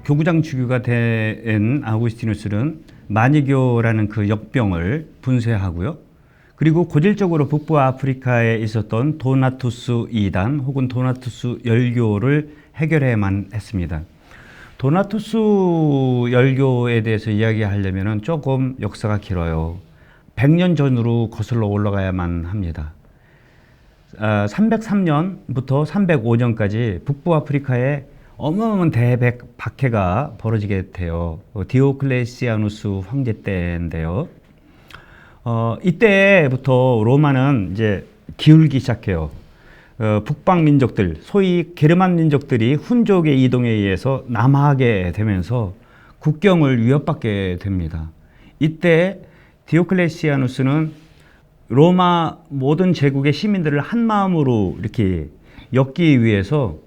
교구장 주교가 된 아우구스티누스는 마니교라는 그 역병을 분쇄하고요. 그리고 고질적으로 북부 아프리카에 있었던 도나투스 이단 혹은 도나투스 열교를 해결해야만 했습니다. 도나투스 열교에 대해서 이야기하려면 조금 역사가 길어요. 100년 전으로 거슬러 올라가야만 합니다. 303년부터 305년까지 북부 아프리카에 어마어마한 대박해가 벌어지게 돼요. 디오클레시아누스 황제 때인데요. 이때부터 로마는 이제 기울기 시작해요. 북방 민족들, 소위 게르만 민족들이 훈족의 이동에 의해서 남하하게 되면서 국경을 위협받게 됩니다. 이때 디오클레시아누스는 로마 모든 제국의 시민들을 한 마음으로 이렇게 엮기 위해서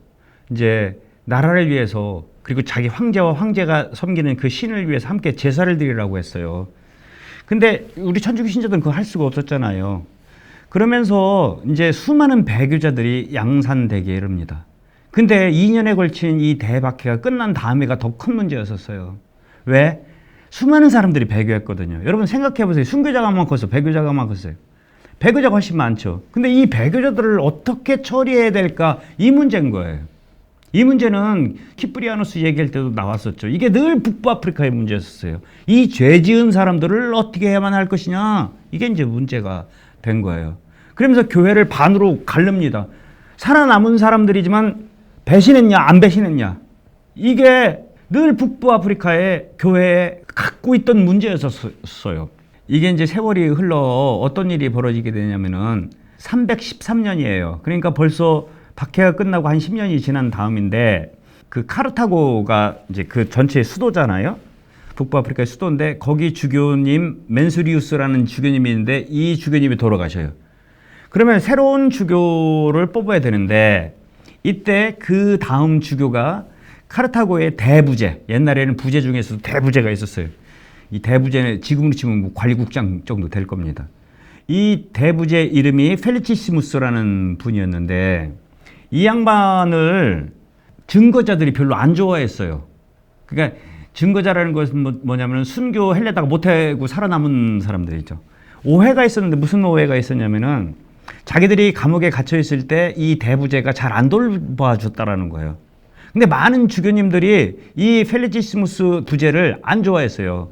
이제 나라를 위해서 그리고 자기 황제와 황제가 섬기는 그 신을 위해서 함께 제사를 드리라고 했어요. 근데 우리 천주교 신자들은 그거 할 수가 없었잖아요. 그러면서 이제 수많은 배교자들이 양산되게 이릅니다. 근데 2년에 걸친 이 대박해가 끝난 다음에가 더 큰 문제였었어요. 왜? 수많은 사람들이 배교했거든요. 여러분 생각해 보세요. 순교자가 많겠어요? 배교자가 많겠어요? 배교자가 훨씬 많죠. 근데 이 배교자들을 어떻게 처리해야 될까? 이 문제인 거예요. 이 문제는 키프리아누스 얘기할 때도 나왔었죠. 이게 늘 북부 아프리카의 문제였어요. 이 죄 지은 사람들을 어떻게 해야만 할 것이냐. 이게 이제 문제가 된 거예요. 그러면서 교회를 반으로 가릅니다. 살아남은 사람들이지만 배신했냐 안 배신했냐. 이게 늘 북부 아프리카의 교회에 갖고 있던 문제였었어요. 이게 이제 세월이 흘러 어떤 일이 벌어지게 되냐면은 313년이에요. 그러니까 벌써 박해가 끝나고 한 10년이 지난 다음인데 그 카르타고가 이제 그 전체의 수도잖아요. 북부 아프리카의 수도인데 거기 주교님 멘수리우스라는 주교님이 있는데 이 주교님이 돌아가셔요. 그러면 새로운 주교를 뽑아야 되는데 이때 그 다음 주교가 카르타고의 대부제, 옛날에는 부제 중에서도 대부제가 있었어요. 이 대부제는 지금으로 치면 뭐 관리국장 정도 될 겁니다. 이 대부제 이름이 펠리치시무스라는 분이었는데 이 양반을 증거자들이 별로 안 좋아했어요. 그러니까 증거자라는 것은 뭐냐면 순교 헬레다가 못하고 살아남은 사람들이죠. 오해가 있었는데 무슨 오해가 있었냐면은 자기들이 감옥에 갇혀 있을 때 이 대부제가 잘 안 돌봐줬다라는 거예요. 근데 많은 주교님들이 이 펠리치시무스 부제를 안 좋아했어요.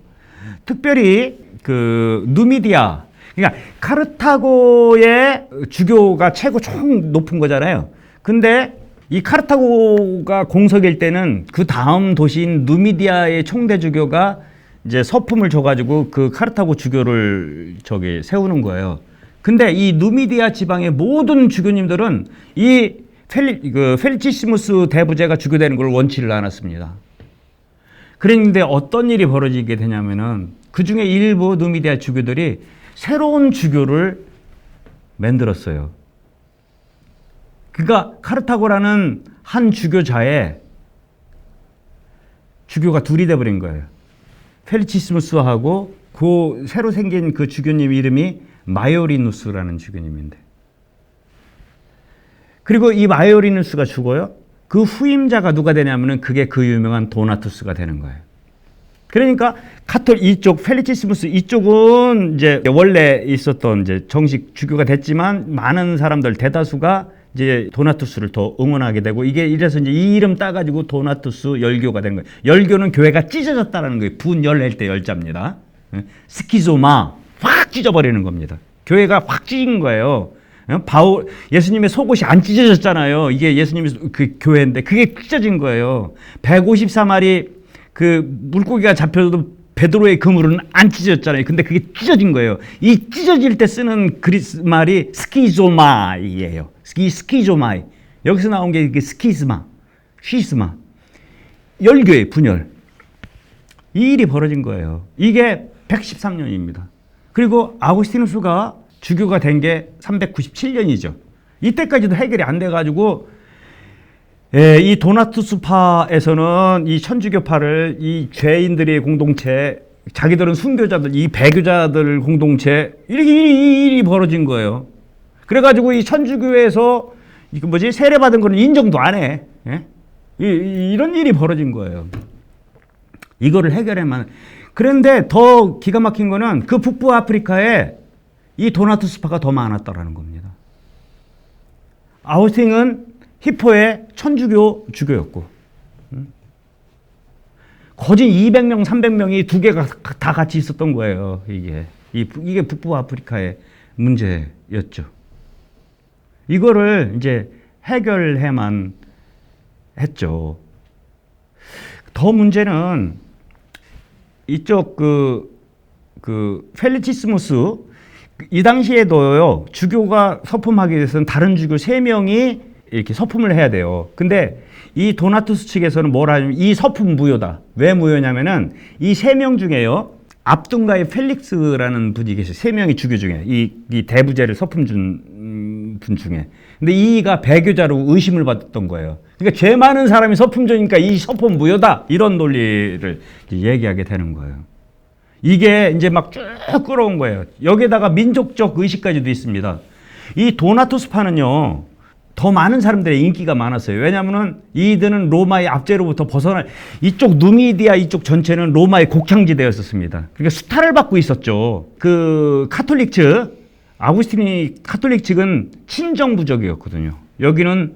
특별히 그 누미디아, 그러니까 카르타고의 주교가 최고 총 높은 거잖아요. 근데 이 카르타고가 공석일 때는 그 다음 도시인 누미디아의 총대 주교가 이제 서품을 줘가지고 그 카르타고 주교를 세우는 거예요. 근데 이 누미디아 지방의 모든 주교님들은 이 펠리치시무스 대부제가 주교되는 걸 원치를 않았습니다. 그런데 어떤 일이 벌어지게 되냐면은 그 중에 일부 누미디아 주교들이 새로운 주교를 만들었어요. 그러니까 카르타고라는 한 주교자의 주교가 둘이 돼버린 거예요. 펠리치시무스하고 그 새로 생긴 그 주교님 이름이 마요리누스라는 주교님인데. 그리고 이 마요리누스가 죽어요. 그 후임자가 누가 되냐면은 그게 그 유명한 도나투스가 되는 거예요. 그러니까 이쪽 펠리치시무스 이쪽은 이제 원래 있었던 이제 정식 주교가 됐지만 많은 사람들 대다수가 이제 도나투스를 더 응원하게 되고 이게 이래서 이제 이 이름 따가지고 도나투스 열교가 된 거예요. 열교는 교회가 찢어졌다는 거예요. 분열할 때 열자입니다. 스키조마 확 찢어버리는 겁니다. 교회가 확 찢은 거예요. 예수님의 속옷이 안 찢어졌잖아요. 이게 예수님의 그 교회인데 그게 찢어진 거예요. 154마리 그 물고기가 잡혀도 베드로의 그물은 안 찢어졌잖아요. 근데 그게 찢어진 거예요. 이 찢어질 때 쓰는 그리스 말이 스키조마이예요. 스키조마이. 여기서 나온 게 스키스마, 시스마. 열교의 분열. 이 일이 벌어진 거예요. 이게 113년입니다. 그리고 아우구스티누스가 주교가 된 게 397년이죠. 이때까지도 해결이 안 돼가지고 이 도나투스파에서는 이 천주교파를 이 죄인들의 공동체, 자기들은 순교자들, 이 배교자들 공동체 이렇게 일이 벌어진 거예요. 그래가지고 이 천주교에서 세례받은 거는 인정도 안 해. 예? 이런 일이 벌어진 거예요. 이거를 해결해만. 그런데 더 기가 막힌 거는 그 북부 아프리카에 이 도나트 스파가 더 많았다라는 겁니다. 아우스팅은 히포의 천주교 주교였고, 거진 200명, 300명이 두 개가 다 같이 있었던 거예요. 이게 북부 아프리카의 문제였죠. 이거를 이제 해결해만 했죠. 더 문제는 이쪽 펠리치스무스, 이 당시에도요, 주교가 서품하기 위해서는 다른 주교 3명이 이렇게 서품을 해야 돼요. 근데 이 도나투스 측에서는 뭐라 하냐면 이 서품 무효다. 왜 무효냐면은 이 3명 중에요, 압둔가의 펠릭스라는 분이 계세요. 3명이 주교 중에 이 대부제를 서품 준 분 중에. 근데 이가 배교자로 의심을 받았던 거예요. 그러니까 죄 많은 사람이 서품 주니까 이 서품 무효다. 이런 논리를 얘기하게 되는 거예요. 이게 이제 막 쭉 끌어온 거예요. 여기에다가 민족적 의식까지도 있습니다. 이 도나투스파는요, 더 많은 사람들의 인기가 많았어요. 왜냐하면 이들은 로마의 압제로부터 벗어날, 이쪽 누미디아 이쪽 전체는 로마의 곡창지대였었습니다. 그러니까 수탈을 받고 있었죠. 그 카톨릭 측, 아구스틴이 카톨릭 측은 친정부적이었거든요. 여기는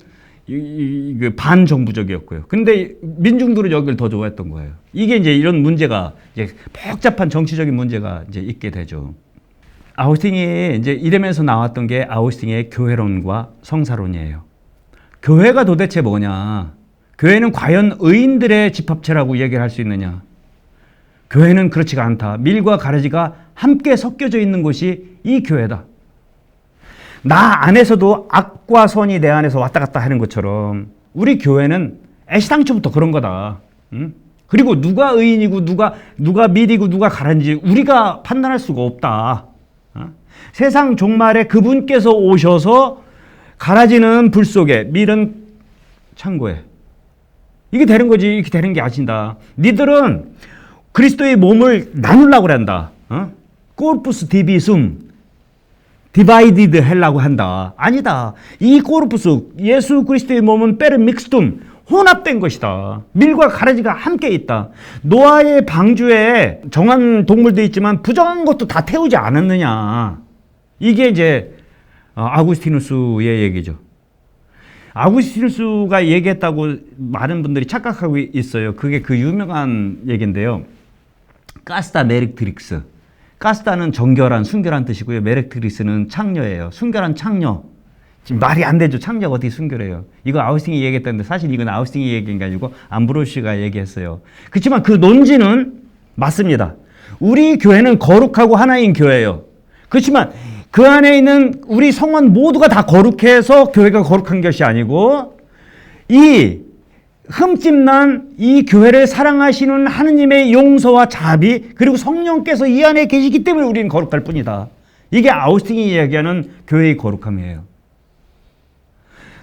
반정부적이었고요. 근데 민중들은 여기를 더 좋아했던 거예요. 이게 이제 이런 문제가, 이제 복잡한 정치적인 문제가 이제 있게 되죠. 아우스팅이 이제 이러면서 나왔던 게 아우스팅의 교회론과 성사론이에요. 교회가 도대체 뭐냐? 교회는 과연 의인들의 집합체라고 얘기를 할 수 있느냐? 교회는 그렇지가 않다. 밀과 가라지가 함께 섞여져 있는 곳이 이 교회다. 나 안에서도 악과 선이 내 안에서 왔다 갔다 하는 것처럼 우리 교회는 애시당초부터 그런 거다. 응? 그리고 누가 의인이고 누가 밀이고 누가 가라지 우리가 판단할 수가 없다. 세상 종말에 그분께서 오셔서 가라지는 불 속에, 밀은 창고에. 이게 되는 거지. 이렇게 되는 게 아신다. 니들은 그리스도의 몸을 나누려고 한다. 코르푸스 디비숨, 디바이디드 하려고 한다. 아니다. 이 코르푸스, 예수 그리스도의 몸은 페르 믹스툼, 혼합된 것이다. 밀과 가라지가 함께 있다. 노아의 방주에 정한 동물도 있지만 부정한 것도 다 태우지 않았느냐. 이게 이제 아구스티누스의 얘기죠. 아구스티누스가 얘기했다고 많은 분들이 착각하고 있어요. 그게 그 유명한 얘기인데요. 카스타 메릭트릭스. 카스타는 정결한, 순결한 뜻이고요. 메릭트릭스는 창녀예요. 순결한 창녀. 지금 말이 안 되죠. 창녀가 어떻게 순결해요. 이거 아우스팅이 얘기했다는데 사실 이건 아우스팅이 얘기한 게 아니고 암브로시가 얘기했어요. 그렇지만 그 논지는 맞습니다. 우리 교회는 거룩하고 하나인 교회예요. 그렇지만 그 안에 있는 우리 성원 모두가 다 거룩해서 교회가 거룩한 것이 아니고 이 흠집난 이 교회를 사랑하시는 하느님의 용서와 자비 그리고 성령께서 이 안에 계시기 때문에 우리는 거룩할 뿐이다. 이게 아우스팅이 이야기하는 교회의 거룩함이에요.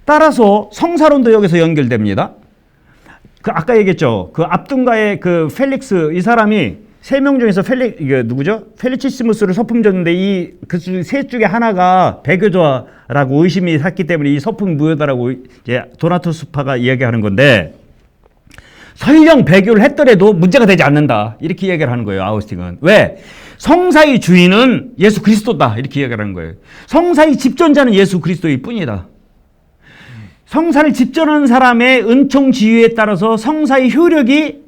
따라서 성사론도 여기서 연결됩니다. 그 아까 얘기했죠. 그 압둔가의 그 펠릭스 이 사람이 3명 중에서 이게 누구죠? 펠리치스무스를 서품 줬는데 이 그 셋 중에 하나가 배교자라고 의심이 샀기 때문에 이 서품 무효다라고 이제 도나투스파가 이야기하는 건데 설령 배교를 했더라도 문제가 되지 않는다. 이렇게 이야기를 하는 거예요. 아우스팅은. 왜? 성사의 주인은 예수 그리스도다. 이렇게 이야기를 하는 거예요. 성사의 집전자는 예수 그리스도일 뿐이다. 성사를 집전하는 사람의 은총 지위에 따라서 성사의 효력이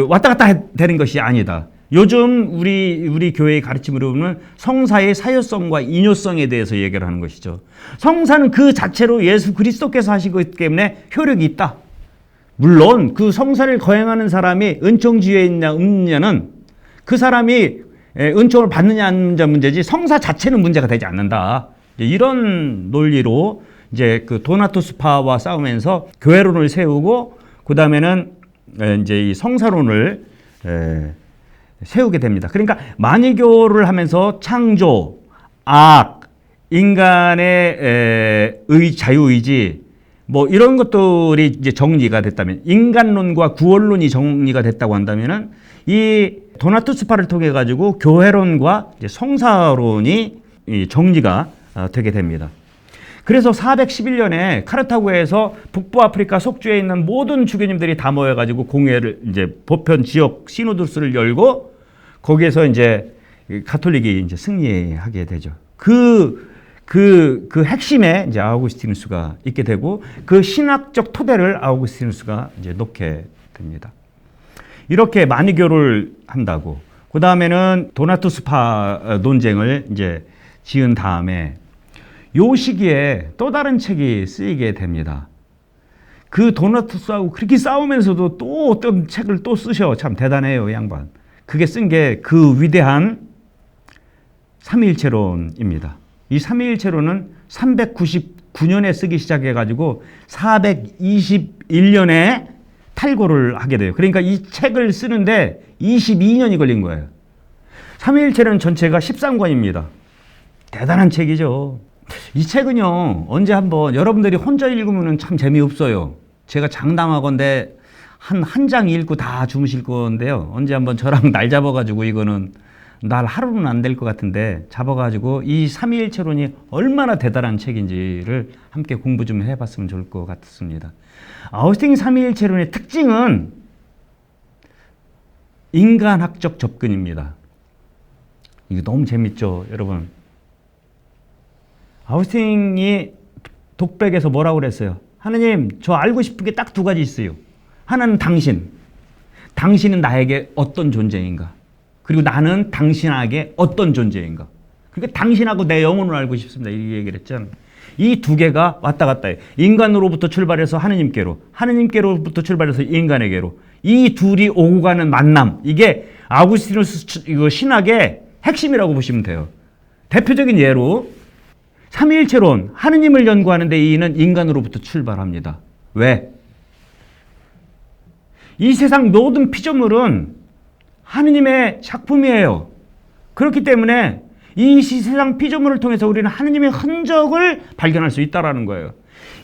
왔다 갔다 되는 것이 아니다. 요즘 우리 교회의 가르침으로 보면 성사의 사효성과 인효성에 대해서 얘기를 하는 것이죠. 성사는 그 자체로 예수 그리스도께서 하신 것이기 때문에 효력이 있다. 물론 그 성사를 거행하는 사람이 은총 지위에 있냐 없느냐는 그 사람이 은총을 받느냐 안 받느냐 문제지 성사 자체는 문제가 되지 않는다. 이런 논리로 이제 그 도나투스파와 싸우면서 교회론을 세우고 그 다음에는 이제 이 성사론을 세우게 됩니다. 그러니까 만이교를 하면서 창조, 악, 인간의 자유의지 뭐 이런 것들이 이제 정리가 됐다면 인간론과 구원론이 정리가 됐다고 한다면은 이 도나투스파를 통해 가지고 교회론과 이제 성사론이 정리가 되게 됩니다. 그래서 411년에 카르타고에서 북부 아프리카 속주에 있는 모든 주교님들이 다 모여가지고 공회를 이제 보편 지역 시노도스를 열고 거기에서 이제 가톨릭이 이제 승리하게 되죠. 그 핵심에 이제 아우구스티누스가 있게 되고 그 신학적 토대를 아우구스티누스가 이제 놓게 됩니다. 이렇게 마니교를 한다고. 그 다음에는 도나투스파 논쟁을 이제 지은 다음에 요 시기에 또 다른 책이 쓰이게 됩니다. 그 도나투스하고 그렇게 싸우면서도 또 어떤 책을 또 쓰셔. 참 대단해요, 이 양반. 그게 쓴 게 그 위대한 삼위일체론입니다. 이 삼위일체론은 399년에 쓰기 시작해가지고 421년에 탈고를 하게 돼요. 그러니까 이 책을 쓰는데 22년이 걸린 거예요. 삼위일체론 전체가 13권입니다. 대단한 책이죠. 이 책은요, 언제 한번 여러분들이 혼자 읽으면 참 재미없어요. 제가 장담하건대 한 장 읽고 다 주무실 건데요. 언제 한번 저랑 날 잡아가지고 이거는 날 하루는 안 될 것 같은데 잡아가지고 이 삼위일체론이 얼마나 대단한 책인지를 함께 공부 좀 해봤으면 좋을 것 같습니다. 아우구스틴 삼위일체론의 특징은 인간학적 접근입니다. 이거 너무 재밌죠, 여러분. 아우구스틴이 독백에서 뭐라고 그랬어요? 하느님, 저 알고 싶은 게 딱 두 가지 있어요. 하나는 당신. 당신은 나에게 어떤 존재인가? 그리고 나는 당신에게 어떤 존재인가? 그러니까 당신하고 내 영혼을 알고 싶습니다. 이 얘기를 했잖아요. 이 두 개가 왔다 갔다 해요. 인간으로부터 출발해서 하느님께로, 하느님께로부터 출발해서 인간에게로. 이 둘이 오고 가는 만남. 이게 아우구스티누스 신학의 핵심이라고 보시면 돼요. 대표적인 예로 삼위일체론, 하느님을 연구하는데 이는 인간으로부터 출발합니다. 왜? 이 세상 모든 피조물은 하느님의 작품이에요. 그렇기 때문에 이 세상 피조물을 통해서 우리는 하느님의 흔적을 발견할 수 있다는 거예요.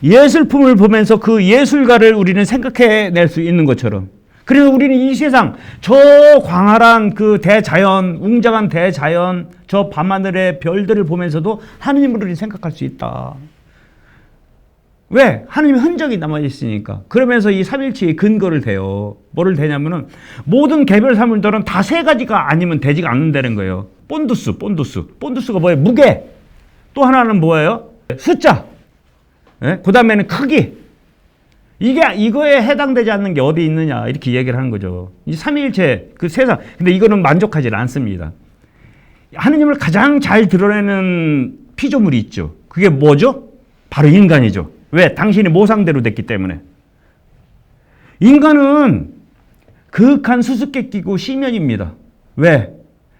예술품을 보면서 그 예술가를 우리는 생각해낼 수 있는 것처럼. 그래서 우리는 이 세상, 저 광활한 그 대자연, 웅장한 대자연, 저 밤하늘의 별들을 보면서도 하느님을 우리는 생각할 수 있다. 왜? 하느님의 흔적이 남아있으니까. 그러면서 이 삼일체의 근거를 대요. 뭐를 대냐면은 모든 개별 사물들은 다 세 가지가 아니면 되지가 않는다는 거예요. 본두스. 본두스가 뭐예요? 무게. 또 하나는 뭐예요? 숫자. 예? 그 다음에는 크기. 이거에 해당되지 않는 게 어디 있느냐. 이렇게 얘기를 하는 거죠. 이 삼위일체, 그 세상. 근데 이거는 만족하지 않습니다. 하느님을 가장 잘 드러내는 피조물이 있죠. 그게 뭐죠? 바로 인간이죠. 왜? 당신이 모상대로 됐기 때문에. 인간은 그윽한 수수께끼고 시면입니다. 왜?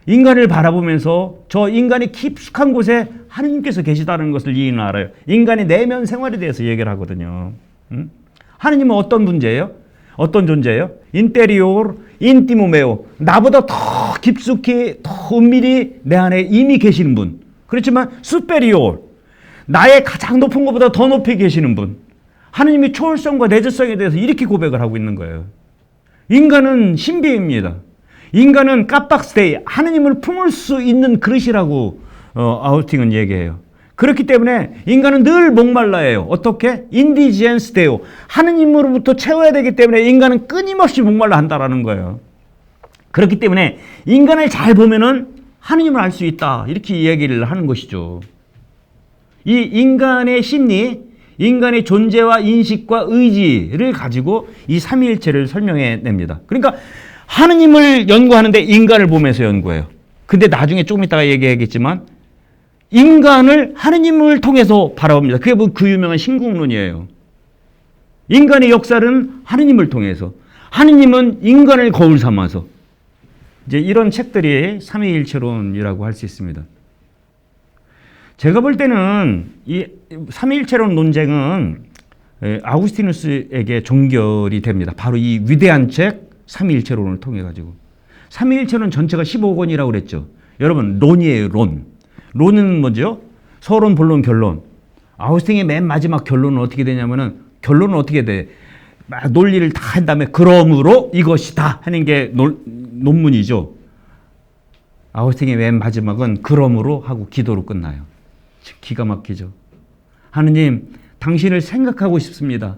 인간을 바라보면서 저 인간의 깊숙한 곳에 하느님께서 계시다는 것을 이인을 알아요. 인간의 내면 생활에 대해서 얘기를 하거든요. 하느님은 어떤 문제예요? 어떤 존재예요? 인테리오르 인티모메오. 나보다 더 깊숙이, 더 은밀히 내 안에 이미 계시는 분. 그렇지만 수페리오르. 나의 가장 높은 것보다 더 높이 계시는 분. 하느님이 초월성과 내재성에 대해서 이렇게 고백을 하고 있는 거예요. 인간은 신비입니다. 인간은 까박스테이, 하느님을 품을 수 있는 그릇이라고 아우스틴은 얘기해요. 그렇기 때문에 인간은 늘 목말라해요. 어떻게? 인디지엔스 데오. 하느님으로부터 채워야 되기 때문에 인간은 끊임없이 목말라 한다라는 거예요. 그렇기 때문에 인간을 잘 보면은 하느님을 알 수 있다. 이렇게 이야기를 하는 것이죠. 이 인간의 심리, 인간의 존재와 인식과 의지를 가지고 이 삼위일체를 설명해 냅니다. 그러니까 하느님을 연구하는데 인간을 보면서 연구해요. 근데 나중에 조금 이따가 얘기하겠지만 인간을 하느님을 통해서 바라봅니다. 그게 뭐 그 유명한 신궁론이에요. 인간의 역사는 하느님을 통해서, 하느님은 인간을 거울 삼아서. 이제 이런 책들이 삼위일체론이라고 할 수 있습니다. 제가 볼 때는 이 삼위일체론 논쟁은 아우구스티누스에게 종결이 됩니다. 바로 이 위대한 책 삼위일체론을 통해 가지고. 삼위일체론 전체가 15권이라고 그랬죠. 여러분, 론이에요, 론. 론은 뭐죠? 서론, 본론, 결론. 아우구스틴의 맨 마지막 결론은 어떻게 되냐면은, 결론은 어떻게 돼? 막 논리를 다 한 다음에 그러므로 이것이다 하는 게 논문이죠. 아우구스틴의 맨 마지막은 그러므로 하고 기도로 끝나요. 기가 막히죠. 하느님, 당신을 생각하고 싶습니다.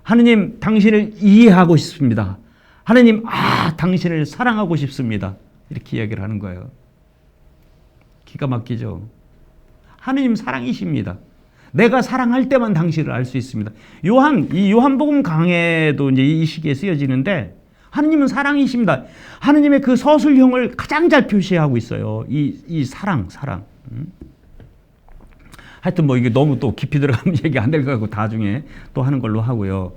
하느님, 당신을 이해하고 싶습니다. 하느님, 당신을 사랑하고 싶습니다. 이렇게 이야기를 하는 거예요. 기가 막히죠. 하느님 사랑이십니다. 내가 사랑할 때만 당신을 알 수 있습니다. 이 요한복음 강해도 이제 이 시기에 쓰여지는데 하느님은 사랑이십니다. 하느님의 그 서술형을 가장 잘 표시하고 있어요. 이 사랑. 하여튼 뭐 이게 너무 또 깊이 들어가면 얘기 안 될 것 같고 나중에 또 하는 걸로 하고요.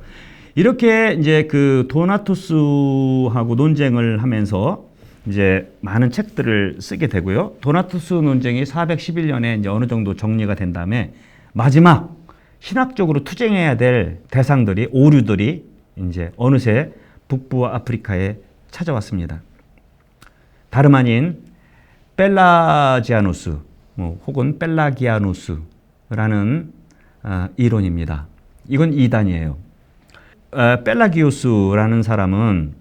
이렇게 이제 그 도나투스하고 논쟁을 하면서 이제 많은 책들을 쓰게 되고요. 도나투스 논쟁이 411년에 이제 어느 정도 정리가 된 다음에 마지막 신학적으로 투쟁해야 될 대상들이 오류들이 이제 어느새 북부 아프리카에 찾아왔습니다. 다름 아닌 펠라지아누스 혹은 펠라기아누스라는 이론입니다. 이건 이단이에요. 펠라기우스라는 사람은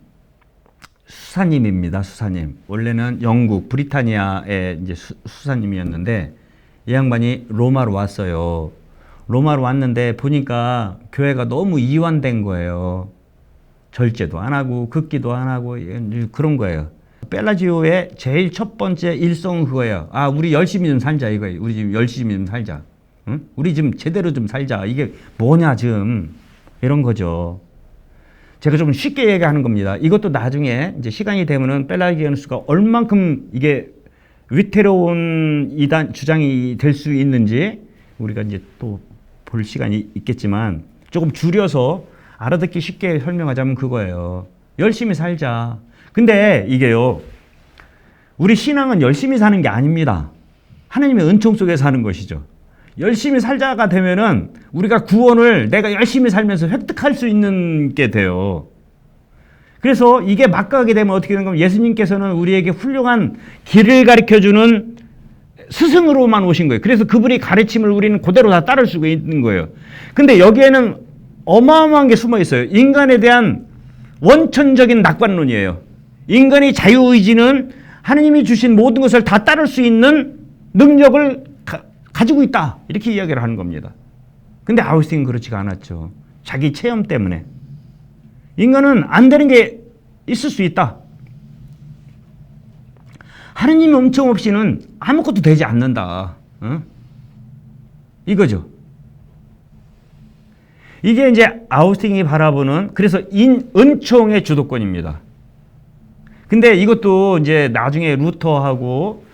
수사님입니다. 수사님. 원래는 영국 브리타니아의 이제 수사님이었는데 이 양반이 로마로 왔어요. 로마로 왔는데 보니까 교회가 너무 이완된 거예요. 절제도 안 하고 긋기도 안 하고 그런 거예요. 펠라지오의 제일 첫 번째 일성은 그거예요. 우리 열심히 좀 살자 이거예요. 우리 지금 열심히 좀 살자. 응? 우리 좀 제대로 좀 살자. 이게 뭐냐 지금 이런 거죠. 제가 좀 쉽게 얘기하는 겁니다. 이것도 나중에 이제 시간이 되면은 펠라기아누스가 얼만큼 이게 위태로운 이단 주장이 될 수 있는지 우리가 이제 또 볼 시간이 있겠지만 조금 줄여서 알아듣기 쉽게 설명하자면 그거예요. 열심히 살자. 근데 이게요, 우리 신앙은 열심히 사는 게 아닙니다. 하나님의 은총 속에 사는 것이죠. 열심히 살자가 되면은 우리가 구원을 내가 열심히 살면서 획득할 수 있는 게 돼요. 그래서 이게 막가게 되면 어떻게 되는 거면 예수님께서는 우리에게 훌륭한 길을 가르쳐주는 스승으로만 오신 거예요. 그래서 그분이 가르침을 우리는 그대로 다 따를 수가 있는 거예요. 근데 여기에는 어마어마한 게 숨어 있어요. 인간에 대한 원천적인 낙관론이에요. 인간의 자유의지는 하느님이 주신 모든 것을 다 따를 수 있는 능력을 가지고 있다. 이렇게 이야기를 하는 겁니다. 근데 아우스틴은 그렇지가 않았죠. 자기 체험 때문에. 인간은 안 되는 게 있을 수 있다. 하느님의 은총 없이는 아무것도 되지 않는다. 이거죠. 이게 이제 아우스틴이 바라보는 그래서 은총의 주도권입니다. 근데 이것도 이제 나중에 루터하고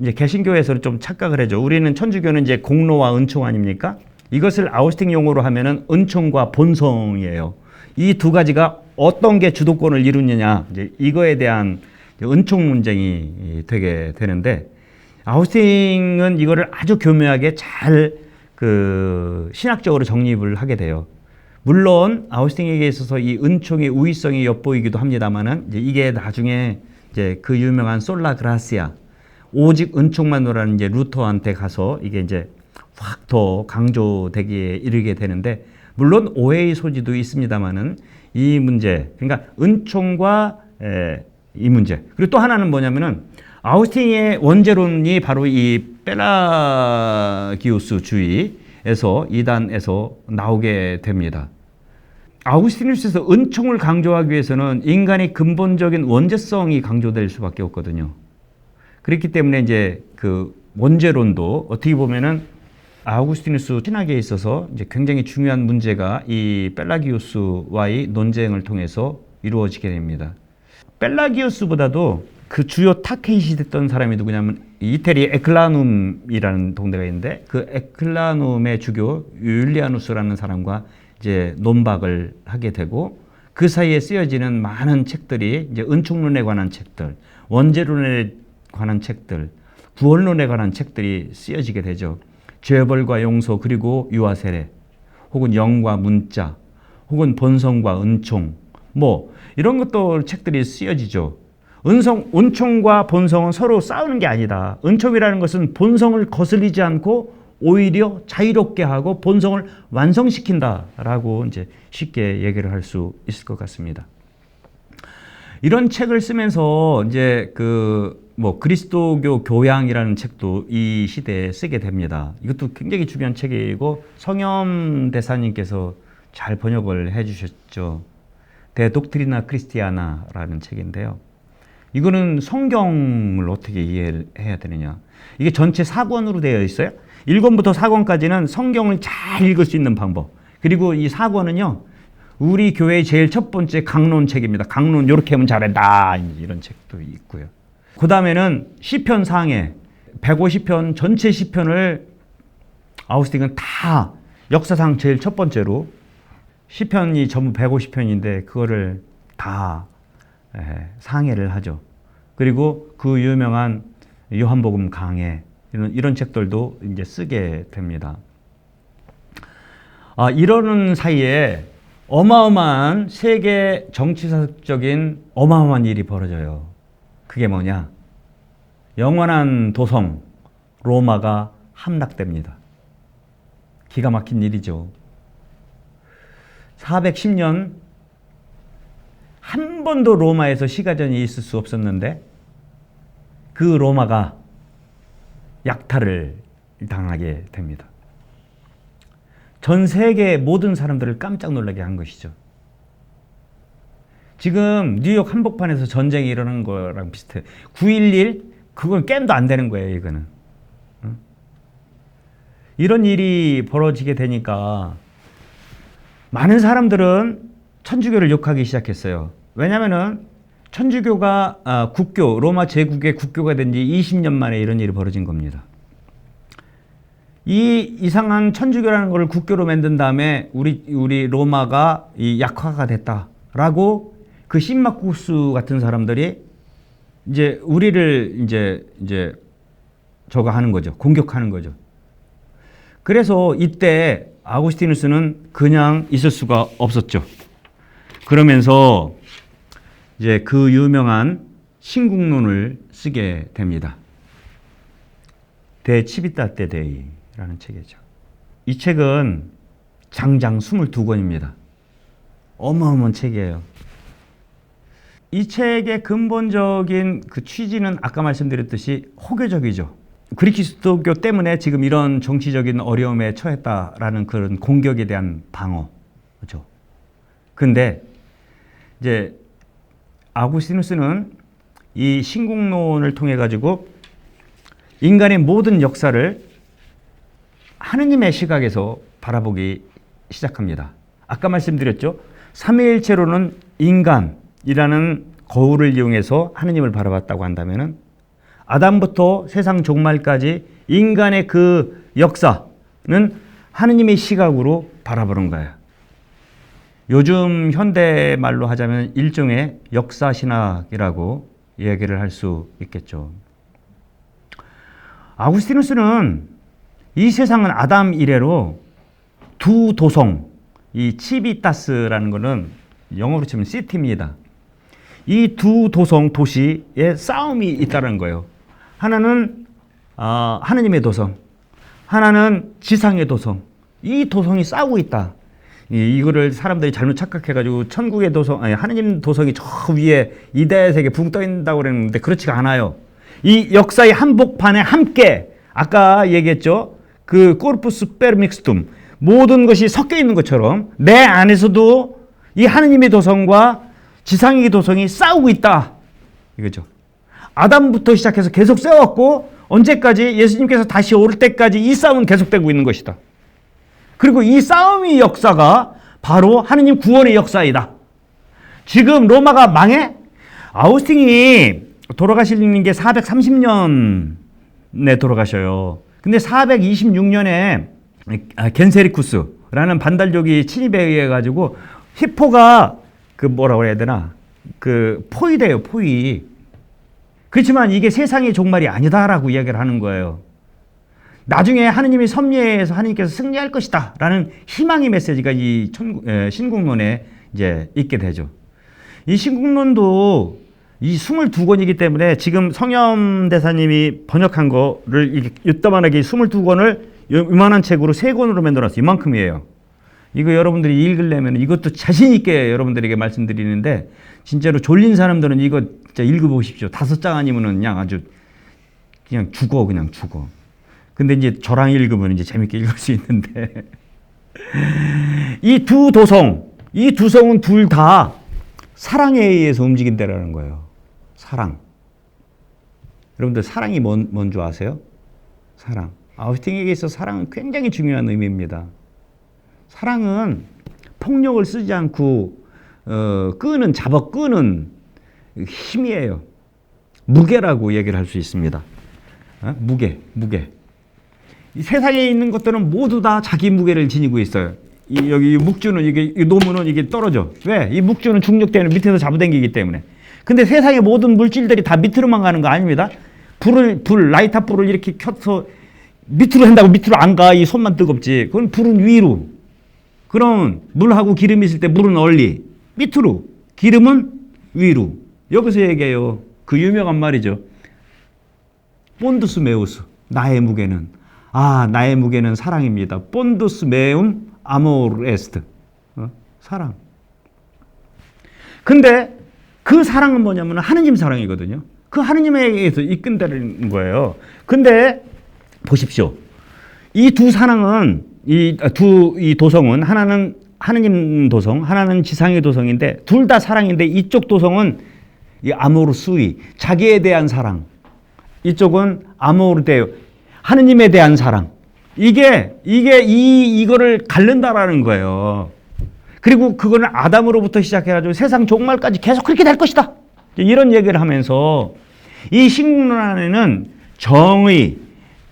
이제 개신교에서는 좀 착각을 해죠. 우리는 천주교는 이제 공로와 은총 아닙니까? 이것을 아우스틴 용어로 하면은 은총과 본성이에요. 이 두 가지가 어떤 게 주도권을 이루느냐, 이제 이거에 대한 은총 논쟁이 되게 되는데 아우스틴은 이거를 아주 교묘하게 잘 신학적으로 정립을 하게 돼요. 물론 아우스틴에게 있어서 이 은총의 우위성이 엿보이기도 합니다만은 이게 나중에 이제 그 유명한 솔라 그라시아 오직 은총만으로라는 이제 루터한테 가서 이게 이제 확 더 강조되기에 이르게 되는데 물론 오해의 소지도 있습니다만은 이 문제 그러니까 은총과 이 문제 그리고 또 하나는 뭐냐면은 아우스틴의 원죄론이 바로 이 펠라기우스주의에서 이단에서 나오게 됩니다. 아우구스티누스에서 은총을 강조하기 위해서는 인간의 근본적인 원죄성이 강조될 수밖에 없거든요. 그렇기 때문에 이제 그 원죄론도 어떻게 보면은 아우구스티누스 신학에 있어서 이제 굉장히 중요한 문제가 이 펠라기우스와의 논쟁을 통해서 이루어지게 됩니다. 펠라기우스보다도 그 주요 타켓이 됐던 사람이 누구냐면 이태리 에클라눔이라는 동네가 있는데 그 에클라눔의 주교 율리아누스라는 사람과 이제 논박을 하게 되고 그 사이에 쓰여지는 많은 책들이 이제 은총론에 관한 책들, 원죄론에 관한 책들, 구원론에 관한 책들이 쓰여지게 되죠. 죄벌과 용서 그리고 유아 세례, 혹은 영과 문자, 혹은 본성과 은총, 뭐 이런 것도 책들이 쓰여지죠. 은총과 본성은 서로 싸우는 게 아니다. 은총이라는 것은 본성을 거슬리지 않고 오히려 자유롭게 하고 본성을 완성시킨다라고 이제 쉽게 얘기를 할 수 있을 것 같습니다. 이런 책을 쓰면서 이제 그리스도교 교양이라는 책도 이 시대에 쓰게 됩니다. 이것도 굉장히 중요한 책이고 성염 대사님께서 잘 번역을 해주셨죠. 데 독트리나 크리스티아나라는 책인데요. 이거는 성경을 어떻게 이해를 해야 되느냐. 이게 전체 4권으로 되어 있어요. 1권부터 4권까지는 성경을 잘 읽을 수 있는 방법. 그리고 이 4권은요. 우리 교회의 제일 첫 번째 강론 책입니다. 강론 이렇게 하면 잘한다. 이런 책도 있고요. 그 다음에는 시편 상해 150편 전체 시편을 아우구스틴은 다 역사상 제일 첫 번째로 시편이 전부 150편인데 그거를 다 상해를 하죠. 그리고 그 유명한 요한복음 강해 이런 책들도 이제 쓰게 됩니다. 이러는 사이에 어마어마한 세계 정치사적인 어마어마한 일이 벌어져요. 그게 뭐냐? 영원한 도성 로마가 함락됩니다. 기가 막힌 일이죠. 410년 한 번도 로마에서 시가전이 있을 수 없었는데 그 로마가 약탈을 당하게 됩니다. 전 세계 모든 사람들을 깜짝 놀라게 한 것이죠. 지금 뉴욕 한복판에서 전쟁이 일어난 거랑 비슷해요. 9.11 그건 게임도 안 되는 거예요. 이거는. 이런 일이 벌어지게 되니까 많은 사람들은 천주교를 욕하기 시작했어요. 왜냐하면 천주교가 국교, 로마 제국의 국교가 된 지 20년 만에 이런 일이 벌어진 겁니다. 이 이상한 천주교라는 것을 국교로 만든 다음에 우리 로마가 이 약화가 됐다라고 그 신마쿠스 같은 사람들이 이제 우리를 이제 저거 하는 거죠. 공격하는 거죠. 그래서 이때 아우구스티누스는 그냥 있을 수가 없었죠. 그러면서 이제 그 유명한 신국론을 쓰게 됩니다. 데 치비타테 데이라는 책이죠. 이 책은 장장 22권입니다. 어마어마한 책이에요. 이 책의 근본적인 그 취지는 아까 말씀드렸듯이 호교적이죠. 그리스도교 때문에 지금 이런 정치적인 어려움에 처했다라는 그런 공격에 대한 방어죠. 근데 이제 아구스티누스는 이 신국론을 통해 가지고 인간의 모든 역사를 하느님의 시각에서 바라보기 시작합니다. 아까 말씀드렸죠. 삼위일체로는 인간이라는 거울을 이용해서 하느님을 바라봤다고 한다면은 아담부터 세상 종말까지 인간의 그 역사는 하느님의 시각으로 바라보는 거예요. 요즘 현대말로 하자면 일종의 역사신학이라고 얘기를 할 수 있겠죠. 아구스티누스는 이 세상은 아담 이래로 두 도성, 이 치비타스라는 것은 영어로 치면 시티입니다. 이 두 도성, 도시에 싸움이 있다는 거예요. 하나는 하느님의 도성, 하나는 지상의 도성. 이 도성이 싸우고 있다. 이거를 사람들이 잘못 착각해가지고 천국의 도성, 아니 하느님 도성이 저 위에 이대색에 붕 떠 있다고 그랬는데 그렇지가 않아요. 이 역사의 한복판에 함께 아까 얘기했죠. 그 코르푸스 페르믹스툼 모든 것이 섞여 있는 것처럼 내 안에서도 이 하느님의 도성과 지상의 도성이 싸우고 있다. 이거죠. 아담부터 시작해서 계속 싸웠고 언제까지 예수님께서 다시 올 때까지 이 싸움은 계속되고 있는 것이다. 그리고 이 싸움의 역사가 바로 하느님 구원의 역사이다. 지금 로마가 망해? 아우구스틴이 돌아가시는 게 430년에 돌아가셔요. 근데 426년에 겐세리쿠스라는 반달족이 침입에 의해 가지고 히포가 그 뭐라고 해야 되나? 그 포위돼요, 포위. 그렇지만 이게 세상의 종말이 아니다라고 이야기를 하는 거예요. 나중에 하느님이 섭리해서 하느님께서 승리할 것이다 라는 희망의 메시지가 이 신국론에 이제 있게 되죠. 이 신국론도 이 22권이기 때문에 지금 성염 대사님이 번역한 거를 이따만하게 22권을 이만한 책으로 3권으로 만들어놨어요. 이만큼이에요. 이거 여러분들이 읽으려면 이것도 자신 있게 여러분들에게 말씀드리는데 진짜로 졸린 사람들은 이거 진짜 읽어보십시오. 5장 아니면은 그냥 아주 그냥 죽어. 근데 이제 저랑 읽으면 이제 재밌게 읽을 수 있는데 이 두 성은 둘 다 사랑에 의해서 움직인다라는 거예요. 사랑. 여러분들 사랑이 뭔지 아세요? 사랑. 아우구스틴에게 있어 사랑은 굉장히 중요한 의미입니다. 사랑은 폭력을 쓰지 않고 잡아 끄는 힘이에요. 무게라고 얘기를 할 수 있습니다. 무게. 이 세상에 있는 것들은 모두 다 자기 무게를 지니고 있어요. 여기 이 묵주는 이 노무는 이게 떨어져. 왜? 이 묵주는 중력되는 밑에서 잡아당기기 때문에. 근데 세상의 모든 물질들이 다 밑으로만 가는 거 아닙니다. 라이터 불을 이렇게 켜서 밑으로 한다고 밑으로 안 가. 이 손만 뜨겁지. 그건 불은 위로. 그럼 물하고 기름이 있을 때 물은 널리 밑으로, 기름은 위로. 여기서 얘기해요. 그 유명한 말이죠. 본두스 메우스. 나의 무게는 사랑입니다. 본두스 메움 아모르 에스트. 사랑. 근데 그 사랑은 뭐냐면 하느님 사랑이거든요. 그 하느님에 의해서 이끈다는 거예요. 근데 보십시오. 이 두 사랑은 이 도성은 하나는 하느님 도성, 하나는 지상의 도성인데 둘 다 사랑인데 이쪽 도성은 이 아모르 수이, 자기에 대한 사랑. 이쪽은 아모르 데오, 하느님에 대한 사랑. 이거를 가른다라는 거예요. 그리고 그거는 아담으로부터 시작해가지고 세상 종말까지 계속 그렇게 될 것이다. 이런 얘기를 하면서 이 신국론 안에는 정의,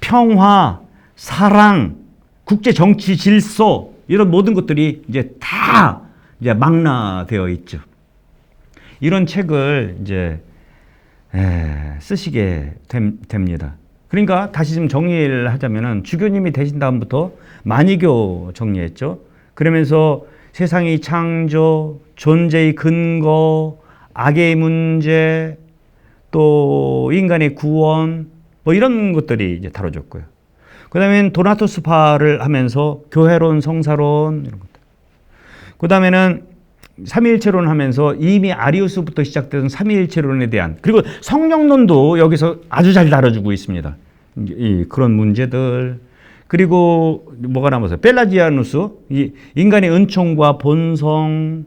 평화, 사랑, 국제 정치 질서 이런 모든 것들이 이제 다 이제 망라되어 있죠. 이런 책을 이제 쓰시게 됩니다. 그러니까 다시 좀 정리를 하자면은 주교님이 되신 다음부터 만이교 정리했죠. 그러면서 세상의 창조, 존재의 근거, 악의 문제, 또 인간의 구원, 뭐 이런 것들이 이제 다뤄졌고요. 그 다음엔 도나투스파를 하면서 교회론, 성사론, 이런 것들. 그 다음에는 삼위일체론 하면서 이미 아리우스부터 시작된 삼위일체론에 대한, 그리고 성령론도 여기서 아주 잘 다뤄주고 있습니다. 그런 문제들. 그리고 뭐가 남았어요? 펠라지아누스, 인간의 은총과 본성,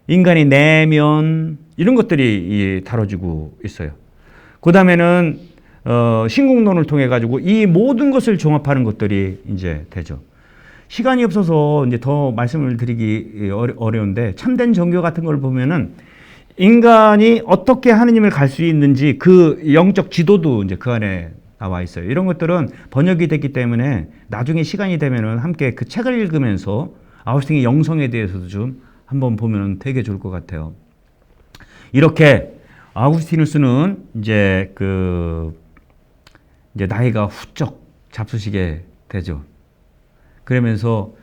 인간의 내면, 이런 것들이 다뤄지고 있어요. 그 다음에는 신국론을 통해 가지고 이 모든 것을 종합하는 것들이 이제 되죠. 시간이 없어서 이제 더 말씀을 드리기 어려운데 참된 종교 같은 걸 보면은 인간이 어떻게 하느님을 갈 수 있는지 그 영적 지도도 이제 그 안에 나와 있어요. 이런 것들은 번역이 됐기 때문에 나중에 시간이 되면은 함께 그 책을 읽으면서 아우구스틴의 영성에 대해서도 좀 한번 보면 되게 좋을 것 같아요. 이렇게 아우구스티누스는 이제 나이가 훌쩍 잡수시게 되죠. 그러면서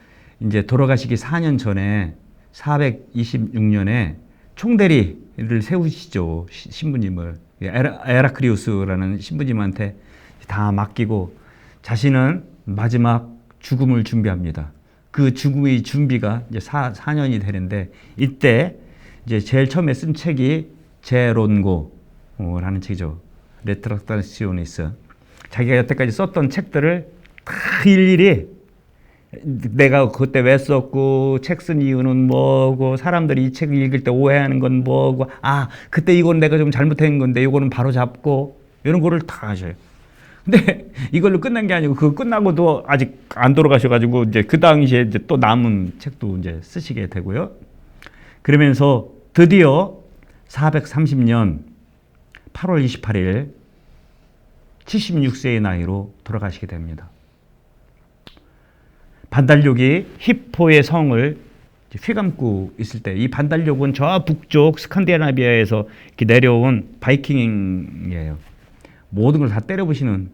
이제 돌아가시기 4년 전에 426년에 총대리를 세우시죠. 신부님을. 에라크리우스라는 신부님한테 다 맡기고 자신은 마지막 죽음을 준비합니다. 그 죽음의 준비가 이제 4년이 되는데 이때 이제 제일 처음에 쓴 책이 제론고라는 책이죠. 레트락타시오니스. 자기가 여태까지 썼던 책들을 다 일일이 내가 그때 왜 썼고 책 쓴 이유는 뭐고 사람들이 이 책을 읽을 때 오해하는 건 뭐고 그때 이건 내가 좀 잘못한 건데 이거는 바로 잡고 이런 거를 다 하셔요. 근데 이걸로 끝난 게 아니고 그거 끝나고도 아직 안 돌아가셔가지고 이제 그 당시에 이제 또 남은 책도 이제 쓰시게 되고요. 그러면서 드디어 430년 8월 28일 76세의 나이로 돌아가시게 됩니다. 반달력이 히포의 성을 휘감고 있을 때, 이 반달력은 저 북쪽 스칸디나비아에서 이렇게 내려온 바이킹이에요. 모든 걸 다 때려부시는,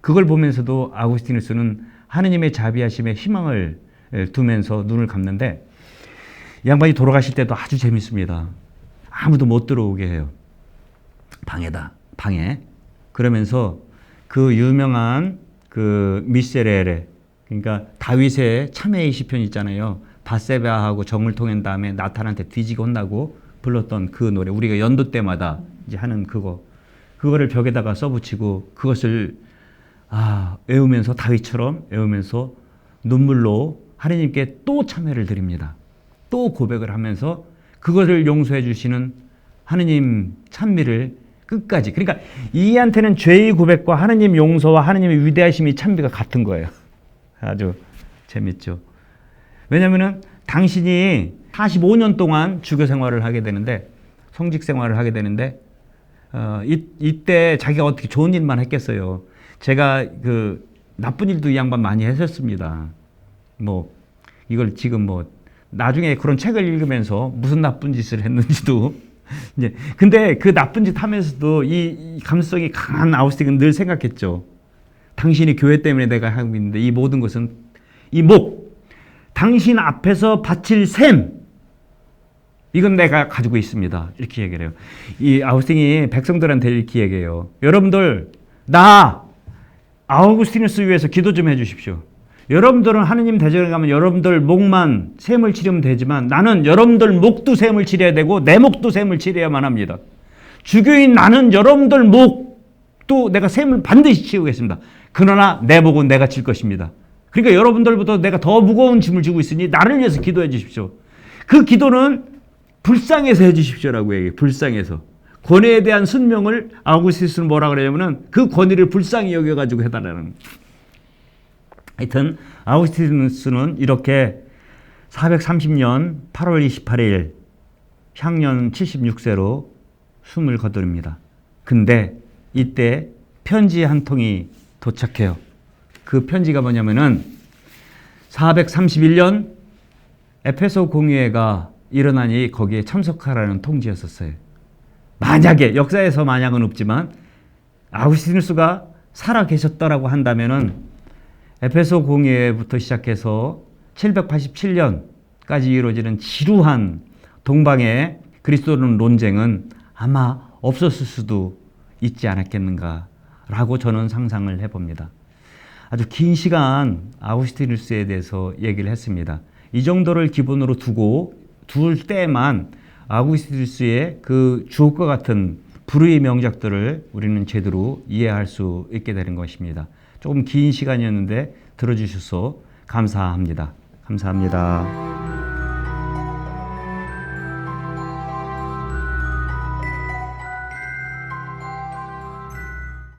그걸 보면서도 아우구스티누스는 하느님의 자비하심에 희망을 두면서 눈을 감는데, 이 양반이 돌아가실 때도 아주 재밌습니다. 아무도 못 들어오게 해요. 방에. 그러면서 그 유명한 그 미세레레, 그러니까 다윗의 참회의 시편 있잖아요. 바세바하고 정을 통한 다음에 나탄한테 뒤지게 혼나고 불렀던 그 노래, 우리가 연도 때마다 이제 하는 그거를 벽에다가 써붙이고 그것을 외우면서 다윗처럼 외우면서 눈물로 하나님께 또 참회를 드립니다. 또 고백을 하면서 그것을 용서해 주시는 하느님 찬미를 끝까지. 그러니까 이한테는 죄의 고백과 하느님 용서와 하느님의 위대하심이 찬미가 같은 거예요. 아주 재밌죠. 왜냐하면 당신이 45년 동안 주교 생활을 하게 되는데, 성직 생활을 하게 되는데, 이때 자기가 어떻게 좋은 일만 했겠어요. 제가 그 나쁜 일도 이 양반 많이 했었습니다. 이걸 지금 나중에 그런 책을 읽으면서 무슨 나쁜 짓을 했는지도 이제, 근데 그 나쁜 짓 하면서도 이 감수성이 강한 아우구스틴은 늘 생각했죠. 당신이 교회 때문에 내가 하고 있는데 이 모든 것은 당신 앞에서 바칠 셈, 이건 내가 가지고 있습니다. 이렇게 얘기를 해요. 이 아우구스틴이 백성들한테 이렇게 얘기해요. 여러분들, 나 아우구스티누스 위해서 기도 좀 해주십시오. 여러분들은 하느님 대전에 가면 여러분들 목만 셈을 치르면 되지만 나는 여러분들 목도 셈을 치려야 되고 내 목도 셈을 치려야만 합니다. 주교인 나는 여러분들 목도 내가 셈을 반드시 치우겠습니다. 그러나 내 목은 내가 질 것입니다. 그러니까 여러분들보다 내가 더 무거운 짐을 지고 있으니 나를 위해서 기도해 주십시오. 그 기도는 불쌍해서 해 주십시오라고 얘기해요. 불쌍해서. 권위에 대한 순명을 아우구스티누스는 뭐라 그러냐면은 그 권위를 불쌍히 여겨가지고 해달라는. 하여튼 아우구스티누스는 이렇게 430년 8월 28일 향년 76세로 숨을 거두립니다. 근데 이때 편지 한 통이 도착해요. 그 편지가 뭐냐면은 431년 에페소 공의회가 일어나니 거기에 참석하라는 통지였었어요. 만약에, 역사에서 만약은 없지만 아우구스티누스가 살아 계셨다라고 한다면은 에페소 공의회부터 시작해서 787년까지 이루어지는 지루한 동방의 그리스도론 논쟁은 아마 없었을 수도 있지 않았겠는가라고 저는 상상을 해봅니다. 아주 긴 시간 아우구스티누스에 대해서 얘기를 했습니다. 이 정도를 기본으로 둘 때만 아우구스티누스의 그 주옥과 같은 불의의 명작들을 우리는 제대로 이해할 수 있게 되는 것입니다. 조금 긴 시간이었는데 들어주셔서 감사합니다. 감사합니다.